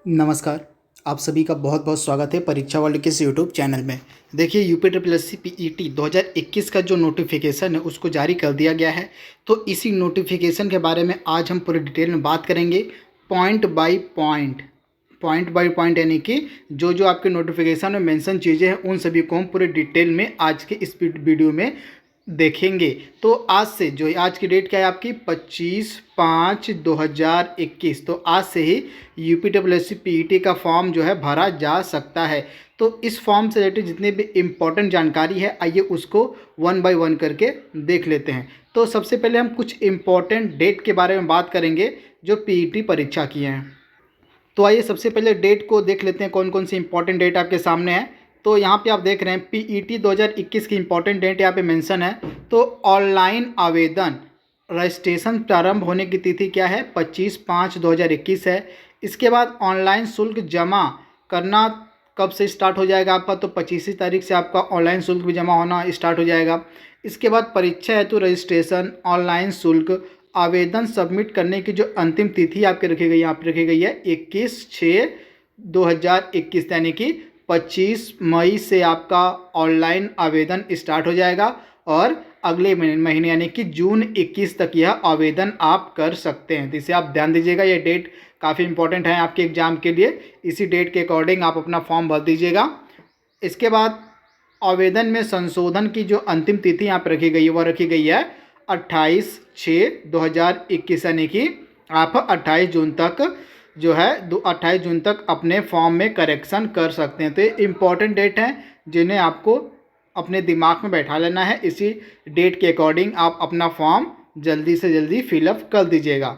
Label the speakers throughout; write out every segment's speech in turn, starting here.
Speaker 1: नमस्कार। आप सभी का बहुत बहुत स्वागत है परीक्षा वर्ल्ड के इस यूट्यूब चैनल में। देखिए UP triple S C PET 2021 का जो नोटिफिकेशन है उसको जारी कर दिया गया है। तो इसी नोटिफिकेशन के बारे में आज हम पूरी डिटेल में बात करेंगे, पॉइंट बाय पॉइंट यानी कि जो जो आपके नोटिफिकेशन में मेंशन चीज़ें हैं उन सभी को हम पूरे डिटेल में आज के इस वीडियो में देखेंगे। तो आज से जो आज की डेट क्या है आपकी 25/5/2021, तो आज से ही UP W S C P का फॉर्म जो है भरा जा सकता है। तो इस फॉर्म से रिलेटेड जितने भी इम्पोर्टेंट जानकारी है आइए उसको वन बाय वन करके देख लेते हैं। तो सबसे पहले हम कुछ इम्पोर्टेंट डेट के बारे में बात करेंगे जो पीईटी परीक्षा की हैं। तो आइए सबसे पहले डेट को देख लेते हैं, कौन कौन सी इंपॉर्टेंट डेट आपके सामने है। तो यहाँ पे आप देख रहे हैं पीईटी 2021 की इंपॉर्टेंट डेट यहाँ पे मेंशन है। तो ऑनलाइन आवेदन रजिस्ट्रेशन प्रारंभ होने की तिथि क्या है, 25/5/2021 है। इसके बाद ऑनलाइन शुल्क जमा करना कब से स्टार्ट हो जाएगा आपका, तो 25 तारीख से आपका ऑनलाइन शुल्क भी जमा होना स्टार्ट हो जाएगा। इसके बाद परीक्षा हेतु रजिस्ट्रेशन ऑनलाइन शुल्क आवेदन सबमिट करने की जो अंतिम तिथि आपके रखी गई है, यहाँ पर रखी गई है 21/6/2021, यानी कि 25 मई से आपका ऑनलाइन आवेदन स्टार्ट हो जाएगा और अगले महीने यानी कि जून 21 तक यह आवेदन आप कर सकते हैं। तो इसे आप ध्यान दीजिएगा, यह डेट काफ़ी इंपॉर्टेंट है आपके एग्ज़ाम के लिए। इसी डेट के अकॉर्डिंग आप अपना फॉर्म भर दीजिएगा। इसके बाद आवेदन में संशोधन की जो अंतिम तिथि यहाँ पर रखी गई है वह रखी गई है 28/6/2021, यानी कि आप 28 जून तक जो है 28 जून तक अपने फॉर्म में करेक्शन कर सकते हैं। तो ये इम्पॉर्टेंट डेट हैं जिन्हें आपको अपने दिमाग में बैठा लेना है। इसी डेट के अकॉर्डिंग आप अपना फॉर्म जल्दी से जल्दी फिलअप कर दीजिएगा।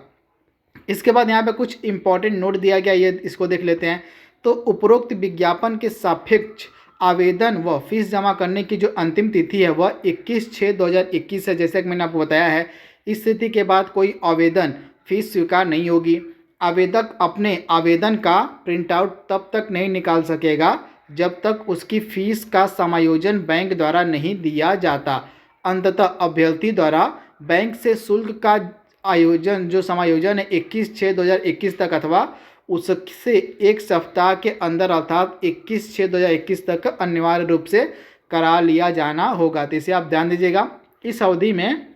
Speaker 1: इसके बाद यहाँ पे कुछ इम्पॉर्टेंट नोट दिया गया, ये इसको देख लेते हैं। तो उपरोक्त विज्ञापन के सापेक्ष आवेदन व फीस जमा करने की जो अंतिम तिथि है वह 21/6/2021 है। जैसा कि मैंने आपको बताया है, इस तिथि के बाद कोई आवेदन फीस स्वीकार नहीं होगी। आवेदक अपने आवेदन का प्रिंट आउट तब तक नहीं निकाल सकेगा जब तक उसकी फीस का समायोजन बैंक द्वारा नहीं दिया जाता। अंततः अभ्यर्थी द्वारा बैंक से शुल्क का आयोजन जो समायोजन है 21/6/2021 तक अथवा उससे एक सप्ताह के अंदर अर्थात 21/6/2021 तक अनिवार्य रूप से करा लिया जाना होगा। तो इसे आप ध्यान दीजिएगा। इस अवधि में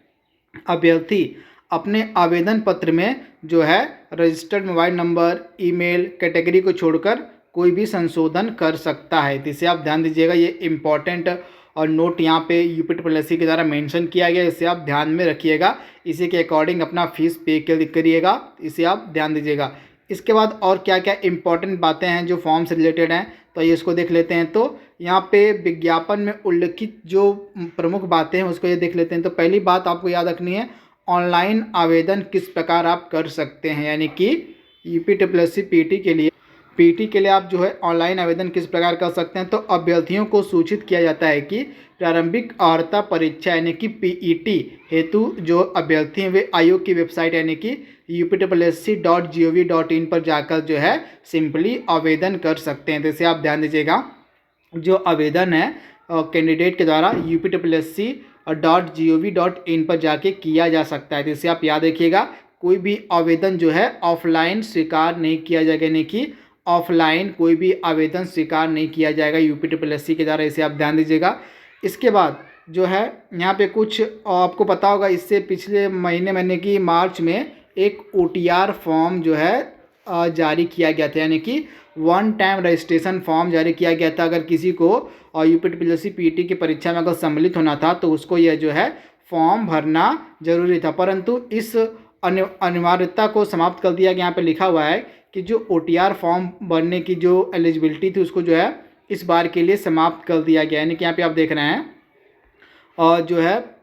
Speaker 1: अभ्यर्थी अपने आवेदन पत्र में जो है registered mobile number, email category को छोड़कर कोई भी संशोधन कर सकता है। तो इसे आप ध्यान दीजिएगा, ये इम्पॉर्टेंट और नोट यहाँ पे यूपी ट्रिपल एस सी के द्वारा मेंशन किया गया, इसे आप ध्यान में रखिएगा। इसी के अकॉर्डिंग अपना फीस पे करिएगा, इसे आप ध्यान दीजिएगा। इसके बाद और क्या क्या इंपॉर्टेंट बातें हैं जो फॉर्म से रिलेटेड हैं, तो ये इसको देख लेते हैं। तो यहाँ पे विज्ञापन में उल्लिखित जो प्रमुख बातें हैं उसको ये देख लेते हैं। तो पहली बात आपको याद रखनी है, ऑनलाइन आवेदन किस प्रकार आप कर सकते हैं, यानी कि UP triple S C PT के लिए आप जो है ऑनलाइन आवेदन किस प्रकार कर सकते हैं। तो अभ्यर्थियों को सूचित किया जाता है कि प्रारंभिक अर्हता परीक्षा यानी कि पीईटी हेतु जो अभ्यर्थी हैं वे आयोग की वेबसाइट यानी कि upsc.gov.in पर जाकर जो है सिंपली आवेदन कर सकते हैं। जैसे आप ध्यान दीजिएगा, जो आवेदन है कैंडिडेट के द्वारा upsc.gov.in पर जाके किया जा सकता है। जैसे आप याद रखिएगा, कोई भी आवेदन जो है ऑफलाइन स्वीकार नहीं किया जाएगा, यानी कि ऑफलाइन कोई भी आवेदन स्वीकार नहीं किया जाएगा यूपी ट्रिपल एस सी के द्वारा, इसे आप ध्यान दीजिएगा। इसके बाद जो है यहाँ पे कुछ आपको पता होगा, इससे पिछले महीने की मार्च में एक OTR फॉर्म जो है जारी किया गया था, यानी कि वन टाइम रजिस्ट्रेशन फॉर्म जारी किया गया था। अगर किसी को UP triple S C PET की परीक्षा में अगर सम्मिलित होना था तो उसको यह जो है फॉर्म भरना जरूरी था, परंतु इस अनिवार्यता को समाप्त कर दिया गया। यहाँ पे लिखा हुआ है कि जो OTR फॉर्म भरने की जो एलिजिबिलिटी थी उसको जो है इस बार के लिए समाप्त कर दिया गया, यानी कि यहाँ पे आप देख रहे हैं और जो है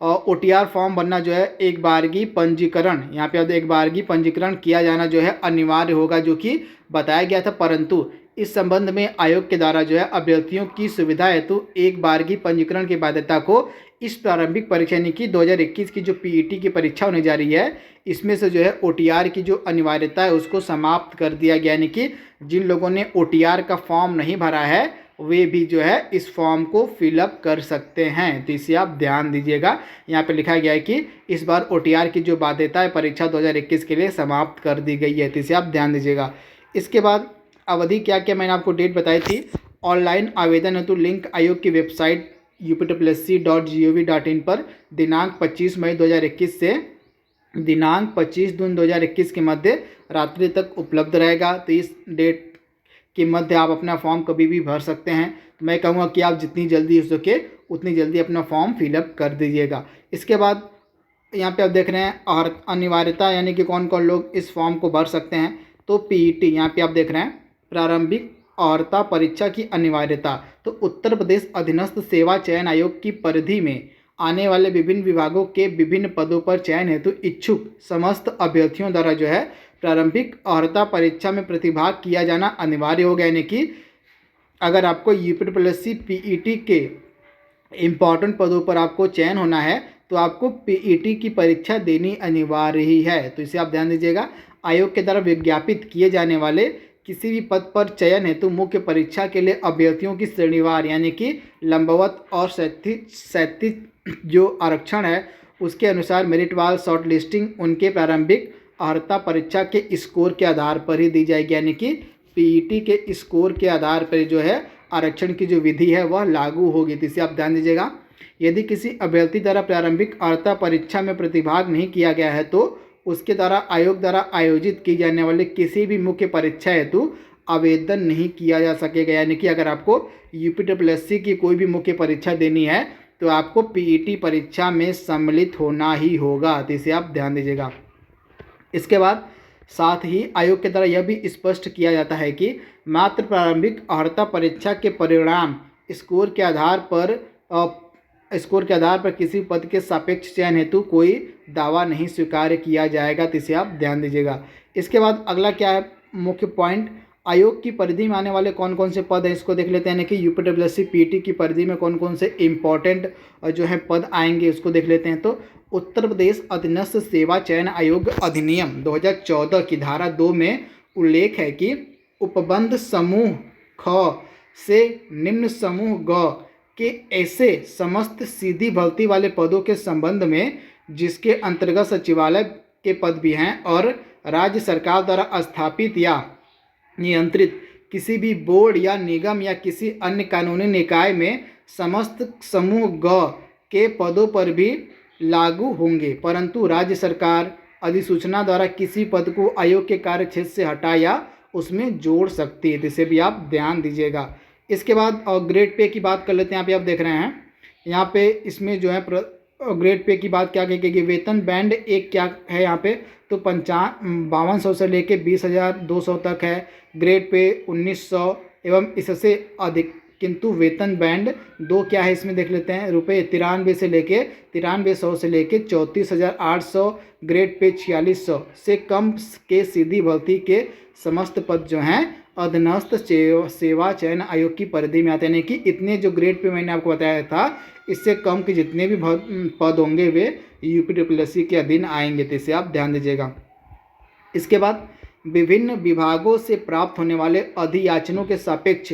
Speaker 1: OTR फॉर्म भरना जो है एक बारगी पंजीकरण, यहाँ पे अब एक बारगी पंजीकरण किया जाना जो है अनिवार्य होगा, जो कि बताया गया था। परंतु इस संबंध में आयोग के द्वारा जो है अभ्यर्थियों की सुविधा हेतु एक बारगी पंजीकरण की बाध्यता को इस प्रारंभिक परीक्षा यानी कि 2021 की जो पीईटी की परीक्षा होने जा रही है इसमें से जो है OTR की जो अनिवार्यता है उसको समाप्त कर दिया गया, यानी कि जिन लोगों ने OTR का फॉर्म नहीं भरा है वे भी जो है इस फॉर्म को फिलअप कर सकते हैं। तो इसे आप ध्यान दीजिएगा, यहाँ पे लिखा गया है कि इस बार OTR की जो बाध्यता है परीक्षा 2021 के लिए समाप्त कर दी गई है। तो इसे आप ध्यान दीजिएगा। इसके बाद अवधि क्या क्या मैंने आपको डेट बताई थी। ऑनलाइन आवेदन हेतु लिंक आयोग की वेबसाइट upsc.gov.in पर दिनांक 25 मई 2021 से दिनांक 25 जून 2021 के मध्य रात्रि तक उपलब्ध रहेगा। तो इस डेट के मध्य आप अपना फॉर्म कभी भी भर सकते हैं। तो मैं कहूँगा कि आप जितनी जल्दी हो सके उतनी जल्दी अपना फॉर्म फिलअप कर दीजिएगा। इसके बाद यहाँ पे आप देख रहे हैं और अनिवार्यता यानी कि कौन कौन लोग इस फॉर्म को भर सकते हैं। तो पीईटी यहाँ पे आप देख रहे हैं प्रारंभिक अर्हता परीक्षा की अनिवार्यता। तो उत्तर प्रदेश अधीनस्थ सेवा चयन आयोग की परिधि में आने वाले विभिन्न विभागों के विभिन्न पदों पर चयन हेतु इच्छुक समस्त अभ्यर्थियों द्वारा जो है प्रारंभिक अर्हता परीक्षा में प्रतिभाग किया जाना अनिवार्य हो गया। यानी कि अगर आपको यूपीपीएससी पीईटी के इम्पॉर्टेंट पदों पर आपको चयन होना है तो आपको पीईटी की परीक्षा देनी अनिवार्य ही है। तो इसे आप ध्यान दीजिएगा। आयोग के द्वारा विज्ञापित किए जाने वाले किसी भी पद पर चयन हेतु मुख्य परीक्षा के लिए अभ्यर्थियों की श्रेणीवार यानी कि लंबवत और क्षैतिज जो आरक्षण है उसके अनुसार मेरिटवार शॉर्ट लिस्टिंग उनके प्रारंभिक अर्हता परीक्षा के स्कोर के आधार पर ही दी जाएगी। यानी कि पीईटी के स्कोर के आधार पर जो है आरक्षण की जो विधि है वह लागू होगी। तो इसे आप ध्यान दीजिएगा। यदि किसी अभ्यर्थी द्वारा प्रारंभिक अर्हता परीक्षा में प्रतिभाग नहीं किया गया है तो उसके द्वारा आयोग द्वारा आयोजित की जाने वाली किसी भी मुख्य परीक्षा हेतु आवेदन नहीं किया जा सकेगा। यानी कि अगर आपको यूपीपीएससी की कोई भी मुख्य परीक्षा देनी है तो आपको पीईटी परीक्षा में सम्मिलित होना ही होगा। तो इसे आप ध्यान दीजिएगा। इसके बाद साथ ही आयोग के द्वारा यह भी स्पष्ट किया जाता है कि मात्र प्रारंभिक अर्हता परीक्षा के परिणाम स्कोर के आधार पर किसी पद के सापेक्ष चयन हेतु कोई दावा नहीं स्वीकार किया जाएगा। तो इसे आप ध्यान दीजिएगा। इसके बाद अगला क्या है मुख्य पॉइंट, आयोग की परिधि में आने वाले कौन कौन से पद हैं इसको देख लेते हैं। यानी कि यूपीपीएससी पीईटी की परिधि में कौन कौन से इम्पॉर्टेंट जो है पद आएंगे उसको देख लेते हैं। तो उत्तर प्रदेश अधीनस्थ सेवा चयन आयोग अधिनियम 2014 की धारा 2 में उल्लेख है कि उपबंध समूह ख से निम्न समूह ग के ऐसे समस्त सीधी भर्ती वाले पदों के संबंध में जिसके अंतर्गत सचिवालय के पद भी हैं और राज्य सरकार द्वारा स्थापित या नियंत्रित किसी भी बोर्ड या निगम या किसी अन्य कानूनी निकाय में समस्त समूह ग के पदों पर भी लागू होंगे, परंतु राज्य सरकार अधिसूचना द्वारा किसी पद को आयोग के कार्यक्षेत्र से हटा या उसमें जोड़ सकती है। जिसे भी आप ध्यान दीजिएगा। इसके बाद ग्रेड पे की बात कर लेते हैं। यहाँ पे आप देख रहे हैं यहाँ पे इसमें जो है ग्रेड पे की बात क्या कहेगी, वेतन बैंड एक क्या है यहाँ पे तो 5200 से लेके 20,200 तक है। ग्रेड पे 1900 एवं इससे अधिक, किंतु वेतन बैंड 2 क्या है इसमें देख लेते हैं, रुपये 93 से लेके 9300 से लेके 34,800। ग्रेड पे 4600 से कम के सीधी भर्ती के समस्त पद जो हैं अधीनस्थ सेवा चयन आयोग की परिधि में आते हैं। यानी कि इतने जो ग्रेड पे मैंने आपको बताया था इससे कम के जितने भी पद होंगे वे यूपीपीएससी के अधीन आएंगे। तो इसे आप ध्यान दीजिएगा। इसके बाद विभिन्न विभागों से प्राप्त होने वाले अधियाचनों के सापेक्ष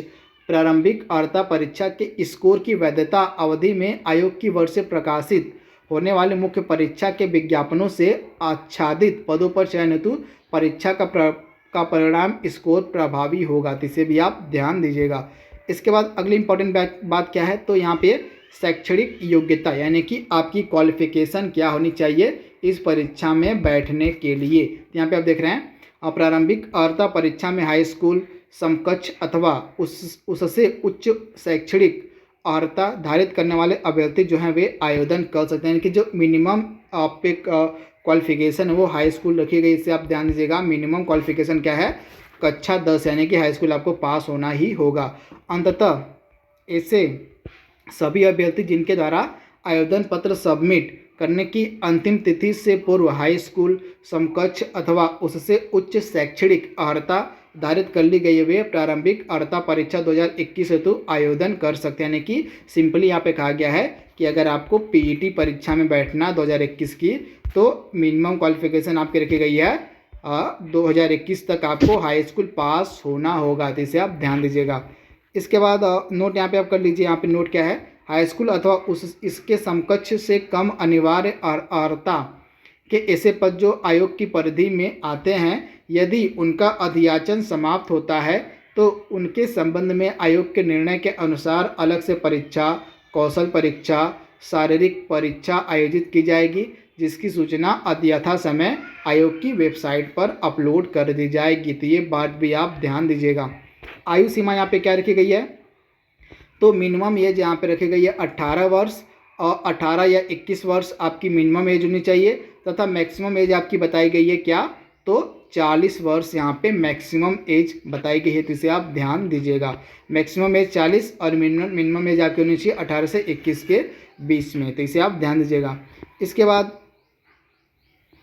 Speaker 1: प्रारंभिक अर्हता परीक्षा के स्कोर की वैधता अवधि में आयोग की वर्ष से प्रकाशित होने वाले मुख्य परीक्षा के विज्ञापनों से आच्छादित पदों पर चयन हेतु परीक्षा का परिणाम स्कोर प्रभावी होगा। तो इसे भी आप ध्यान दीजिएगा। इसके बाद अगली इंपॉर्टेंट बात क्या है तो यहाँ पे शैक्षणिक योग्यता यानी कि आपकी क्वालिफिकेशन क्या होनी चाहिए इस परीक्षा में बैठने के लिए। तो यहाँ पे आप देख रहे हैं प्रारंभिक अर्हता परीक्षा में हाई स्कूल समकक्ष अथवा उससे उच्च शैक्षणिक अर्हता धारित करने वाले अभ्यर्थी जो हैं वे आवेदन कर सकते हैं। यानी कि जो मिनिमम आप पे क्वालिफिकेशन है वो हाई स्कूल रखी गई। इससे आप ध्यान दीजिएगा। मिनिमम क्वालिफिकेशन क्या है, कक्षा 10 यानी कि हाई स्कूल आपको पास होना ही होगा। अंततः ऐसे सभी अभ्यर्थी जिनके द्वारा आवेदन पत्र सबमिट करने की अंतिम तिथि से पूर्व हाई स्कूल समकक्ष अथवा उससे उच्च शैक्षणिक अर्हता धारित कर ली गई है वे प्रारंभिक अर्हता परीक्षा 2021 हेतु आवेदन कर सकते हैं। यानी कि सिंपली यहाँ पे कहा गया है कि अगर आपको पीईटी परीक्षा में बैठना 2021 की तो मिनिमम क्वालिफिकेशन आपकी रखी गई है 2021 तक आपको हाई स्कूल पास होना होगा। तो इसे आप ध्यान दीजिएगा। इसके बाद नोट यहाँ पे आप कर लीजिए। यहाँ पे नोट क्या है, हाई स्कूल अथवा इसके समकक्ष से कम अनिवार्य अर्हता कि ऐसे पद जो आयोग की परिधि में आते हैं, यदि उनका अधियाचन समाप्त होता है तो उनके संबंध में आयोग के निर्णय के अनुसार अलग से परीक्षा, कौशल परीक्षा, शारीरिक परीक्षा आयोजित की जाएगी, जिसकी सूचना यथा समय आयोग की वेबसाइट पर अपलोड कर दी जाएगी। तो ये बात भी आप ध्यान दीजिएगा। आयु सीमा यहाँ पे क्या रखी गई है, तो मिनिमम एज यहाँ पे रखी गई है 18 वर्ष, और 18 या 21 वर्ष आपकी मिनिमम एज होनी चाहिए, तथा मैक्सिमम एज आपकी बताई गई है क्या, तो 40 वर्ष यहाँ पे मैक्सिमम एज बताई गई है। तो इसे आप ध्यान दीजिएगा। मैक्सिमम एज 40 और मिनिमम एज आपकी होनी चाहिए 18 से 21 के बीच में। तो इसे आप ध्यान दीजिएगा। इसके बाद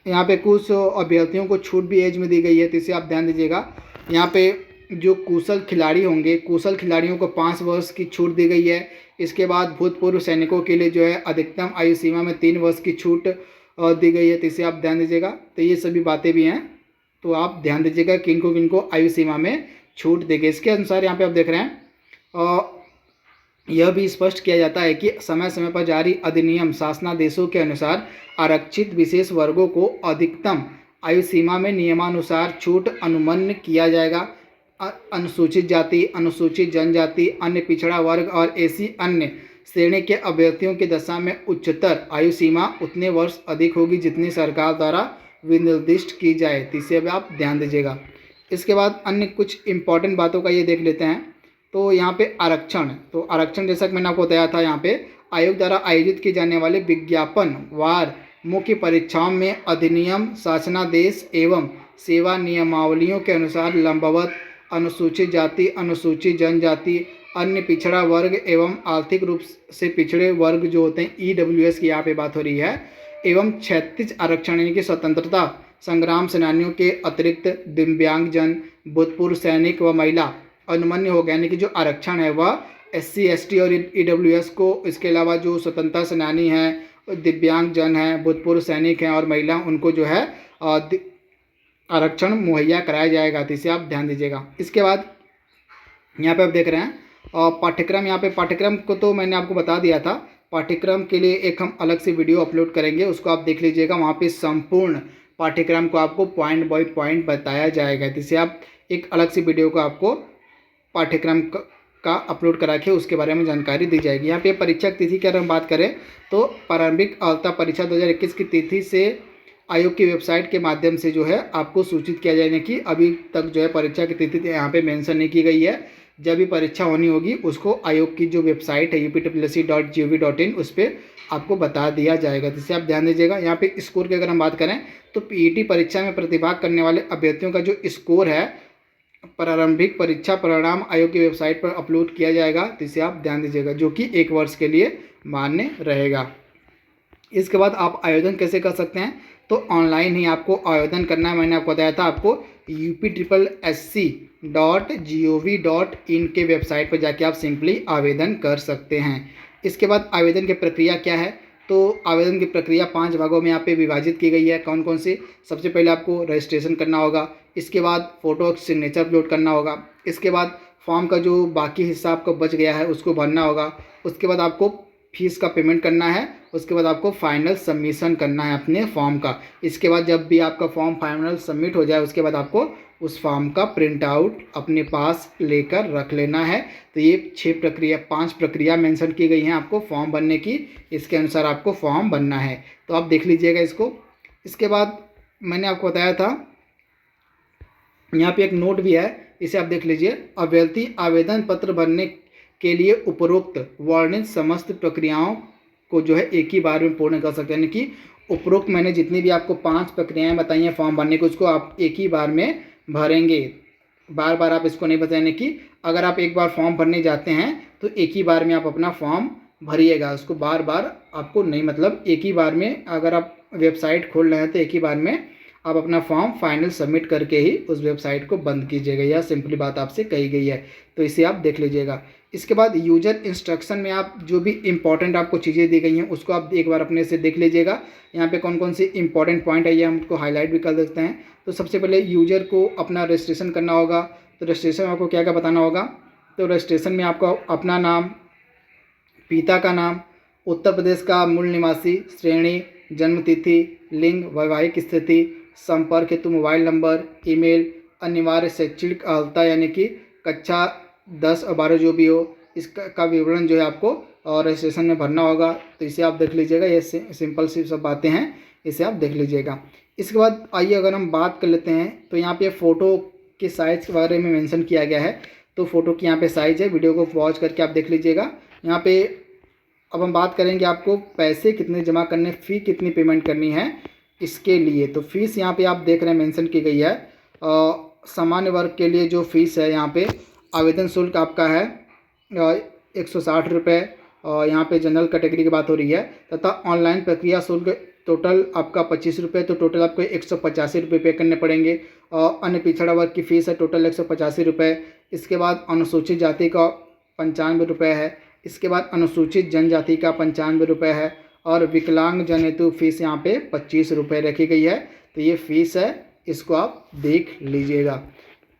Speaker 1: यहाँ पे कुछ अभ्यर्थियों को छूट भी एज में दी गई है, तो इसे आप ध्यान दीजिएगा। यहाँ पे जो कुशल खिलाड़ी होंगे, कुशल खिलाड़ियों को 5 वर्ष की छूट दी गई है। इसके बाद भूतपूर्व सैनिकों के लिए जो है अधिकतम आयु सीमा में 3 वर्ष की छूट दी गई है, तो इसे आप ध्यान दीजिएगा। तो ये सभी बातें भी हैं, तो आप ध्यान दीजिएगा किनको किनको आयु सीमा में छूट दी गई। इसके अनुसार यहाँ पे आप देख रहे हैं यह भी स्पष्ट किया जाता है कि समय समय पर जारी अधिनियम शासनादेशों के अनुसार आरक्षित विशेष वर्गों को अधिकतम आयु सीमा में नियमानुसार छूट अनुमन्य किया जाएगा। अनुसूचित जाति, अनुसूचित जनजाति, अन्य पिछड़ा वर्ग और ऐसी अन्य श्रेणी के अभ्यर्थियों की दशा में उच्चतर आयु सीमा उतने वर्ष अधिक होगी जितनी सरकार द्वारा विनिर्दिष्ट की जाए। तो इसे भी आप ध्यान दीजिएगा। इसके बाद अन्य कुछ इंपॉर्टेंट बातों का ये देख लेते हैं। तो यहाँ पे आरक्षण, तो आरक्षण जैसा कि मैंने आपको बताया था, यहाँ पे आयोग द्वारा आयोजित की जाने वाले विज्ञापन वार मुख्य परीक्षाओं में अधिनियम, शासनादेश एवं सेवा नियमावलियों के अनुसार लंबवत अनुसूचित जाति, अनुसूचित जनजाति, अन्य पिछड़ा वर्ग एवं आर्थिक रूप से पिछड़े वर्ग जो होते हैं EWS की यहाँ पे बात हो रही है, एवं क्षैतिज आरक्षण यानी कि स्वतंत्रता संग्राम सेनानियों के अतिरिक्त दिव्यांगजन, भूतपूर्व सैनिक व महिला अनुमन्य हो गया। यानी कि जो आरक्षण है वह SC ST और EWS को, इसके अलावा जो स्वतंत्रता सेनानी हैं, दिव्यांगजन हैं, भूतपूर्व सैनिक हैं और महिला, उनको जो है आरक्षण मुहैया कराया जाएगा। तो इसे आप ध्यान दीजिएगा। इसके बाद यहाँ पे आप देख रहे हैं पाठ्यक्रम, यहाँ पे पाठ्यक्रम को तो मैंने आपको बता दिया था। पाठ्यक्रम के लिए एक हम अलग से वीडियो अपलोड करेंगे, उसको आप देख लीजिएगा। वहाँ पे संपूर्ण पाठ्यक्रम को आपको पॉइंट बाय पॉइंट बताया जाएगा। तो इसे आप एक अलग से वीडियो को आपको पाठ्यक्रम का अपलोड करा के उसके बारे में जानकारी दी जाएगी। यहाँ पे परीक्षा की तिथि की अगर हम बात करें तो प्रारंभिक अर्हता परीक्षा 2021 की तिथि से आयोग की वेबसाइट के माध्यम से जो है आपको सूचित किया जाएगा कि अभी तक जो है परीक्षा की तिथि यहाँ पे मेंशन नहीं की गई है। जब भी परीक्षा होनी होगी उसको आयोग की जो वेबसाइट है upssi.gov.in उस पर आपको बता दिया जाएगा। जिससे आप ध्यान दीजिएगा। यहाँ पे स्कोर की अगर हम बात करें तो PET परीक्षा में प्रतिभाग करने वाले अभ्यर्थियों का जो स्कोर है प्रारंभिक परीक्षा परिणाम आयोग की वेबसाइट पर अपलोड किया जाएगा। तो इसे आप ध्यान दीजिएगा, जो कि 1 वर्ष के लिए मान्य रहेगा। इसके बाद आप आवेदन कैसे कर सकते हैं, तो ऑनलाइन ही आपको आवेदन करना है। मैंने आपको बताया था, आपको upssi.gov.in के वेबसाइट पर जाके आप सिंपली आवेदन कर सकते हैं। इसके बाद आवेदन की प्रक्रिया क्या है, तो आवेदन की प्रक्रिया 5 भागों में यहाँ पे विभाजित की गई है। कौन कौन सी, सबसे पहले आपको रजिस्ट्रेशन करना होगा, इसके बाद फ़ोटो सिग्नेचर अपलोड करना होगा, इसके बाद फॉर्म का जो बाकी हिस्सा आपका बच गया है उसको भरना होगा, उसके बाद आपको फीस का पेमेंट करना है, उसके बाद आपको फाइनल सबमिशन करना है अपने फॉर्म का। इसके बाद जब भी आपका फॉर्म फाइनल सबमिट हो जाए उसके बाद आपको उस फॉर्म का प्रिंट आउट अपने पास लेकर रख लेना है। तो ये 5 प्रक्रिया मेंशन की गई हैं आपको फॉर्म भरने की। इसके अनुसार आपको फॉर्म भरना है, तो आप देख लीजिएगा इसको। इसके बाद मैंने आपको बताया था यहाँ पे एक नोट भी है, इसे आप देख लीजिए। अभ्यर्थी आवेदन पत्र भरने के लिए उपरोक्त वर्णित समस्त प्रक्रियाओं को जो है एक ही बार में पूर्ण कर सकते हैं। यानी कि उपरोक्त मैंने जितनी भी आपको 5 प्रक्रियाएं बताई हैं फॉर्म भरने को, उसको आप एक ही बार में भरेंगे। बार बार आप इसको नहीं बताएंगे कि अगर आप एक बार फॉर्म भरने जाते हैं तो एक ही बार में आप अपना फॉर्म भरिएगा, उसको बार बार आपको नहीं, मतलब एक ही बार में अगर आप वेबसाइट खोल रहे हैं तो एक ही बार में आप अपना फॉर्म फाइनल सबमिट करके ही उस वेबसाइट को बंद कीजिएगा। यह सिंपली बात आपसे कही गई है, तो इसे आप देख लीजिएगा। इसके बाद यूजर इंस्ट्रक्शन में आप जो भी इंपॉर्टेंट आपको चीज़ें दी गई हैं उसको आप एक बार अपने से देख लीजिएगा। यहाँ पे कौन कौन सी इंपॉर्टेंट पॉइंट है ये हम उसको हाईलाइट भी कर सकते हैं। तो सबसे पहले यूजर को अपना रजिस्ट्रेशन करना होगा। तो रजिस्ट्रेशन में आपको क्या क्या बताना होगा, तो रजिस्ट्रेशन में आपको अपना नाम, पिता का नाम, उत्तर प्रदेश का मूल निवासी, श्रेणी, जन्म तिथि, लिंग, वैवाहिक स्थिति, संपर्क हेतु मोबाइल नंबर, ईमेल, अनिवार्य शैक्षणिक अर्हता यानी कि कक्षा 10 और 12 जो भी हो, इसका विवरण जो है आपको और रजिस्ट्रेशन में भरना होगा। तो इसे आप देख लीजिएगा, ये सिंपल सी सब बातें हैं, इसे आप देख लीजिएगा। इसके बाद आइए अगर हम बात कर लेते हैं तो यहाँ पे फ़ोटो के साइज़ के बारे में मेंशन किया गया है। तो फ़ोटो की यहाँ पे साइज़ है, वीडियो को वॉच करके आप देख लीजिएगा। यहाँ पे अब हम बात करेंगे आपको पैसे कितने जमा करने, फ़ी कितनी पेमेंट करनी है इसके लिए। तो फीस यहाँ पे आप देख रहे हैं मेंशन की गई है। सामान्य वर्ग के लिए जो फ़ीस है यहाँ पे आवेदन शुल्क आपका है 160 रुपये। और यहाँ पे जनरल कैटेगरी की बात हो रही है, तथा ऑनलाइन प्रक्रिया शुल्क टोटल आपका 25 रुपये। तो टोटल आपको 185 रुपये पे करने पड़ेंगे। और अन्य पिछड़ा वर्ग की फ़ीस है टोटल 185 रुपये। इसके बाद अनुसूचित जाति का 95 रुपये है। इसके बाद अनुसूचित जनजाति का 95 रुपये है। और विकलांग जन हेतु फीस यहाँ पे 25 रुपये रखी गई है। तो ये फ़ीस है, इसको आप देख लीजिएगा।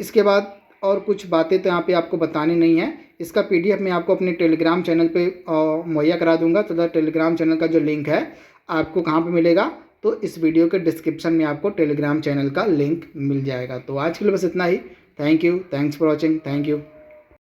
Speaker 1: इसके बाद और कुछ बातें तो यहाँ पे आपको बतानी नहीं है। इसका PDF मैं आपको अपने टेलीग्राम चैनल पे मुहैया करा दूंगा। तथा टेलीग्राम चैनल का जो लिंक है आपको कहाँ पे मिलेगा, तो इस वीडियो के डिस्क्रिप्शन में आपको टेलीग्राम चैनल का लिंक मिल जाएगा। तो आज के लिए बस इतना ही। Thank you, thanks for watching, thank you.